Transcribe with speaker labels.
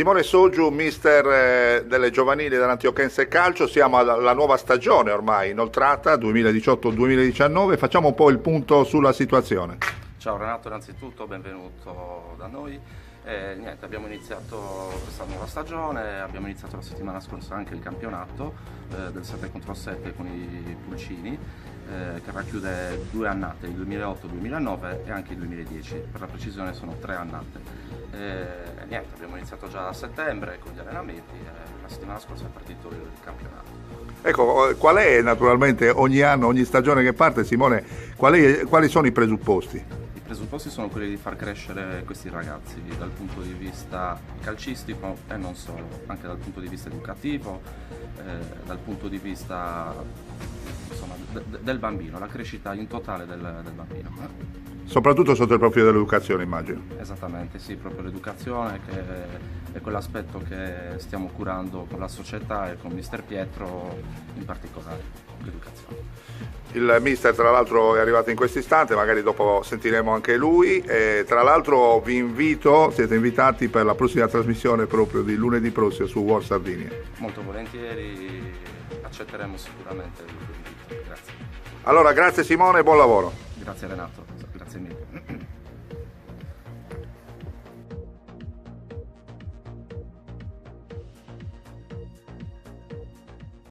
Speaker 1: Simone Soggiu, mister delle giovanili dell'Antiochiense Calcio, siamo alla nuova stagione ormai inoltrata, 2018-2019, facciamo un po' il punto sulla situazione.
Speaker 2: Ciao Renato, innanzitutto benvenuto da noi. Abbiamo iniziato questa nuova stagione, abbiamo iniziato la settimana scorsa anche il campionato del 7 contro 7 con i Pulcini, che racchiude 2 annate, il 2008-2009 e anche il 2010, per la precisione sono 3 annate. Abbiamo iniziato già a settembre con gli allenamenti e la settimana scorsa è partito il campionato.
Speaker 1: Ecco, qual è naturalmente ogni anno, ogni stagione che parte, Simone, quali sono i presupposti?
Speaker 2: I presupposti sono quelli di far crescere questi ragazzi dal punto di vista calcistico e non solo, anche dal punto di vista educativo, dal punto di vista insomma, del bambino, la crescita in totale del bambino.
Speaker 1: Soprattutto sotto il profilo dell'educazione, immagino.
Speaker 2: Esattamente, sì, proprio l'educazione che è quell'aspetto che stiamo curando con la società e con Mister Pietro in particolare, l'educazione.
Speaker 1: Il mister tra l'altro è arrivato in questo istante, magari dopo sentiremo anche lui, e tra l'altro vi invito, siete invitati per la prossima trasmissione proprio di lunedì prossimo su World Sardinia.
Speaker 2: Molto volentieri, accetteremo sicuramente l'invito. Grazie.
Speaker 1: Allora, grazie Simone e buon lavoro.
Speaker 2: Grazie Renato, grazie mille.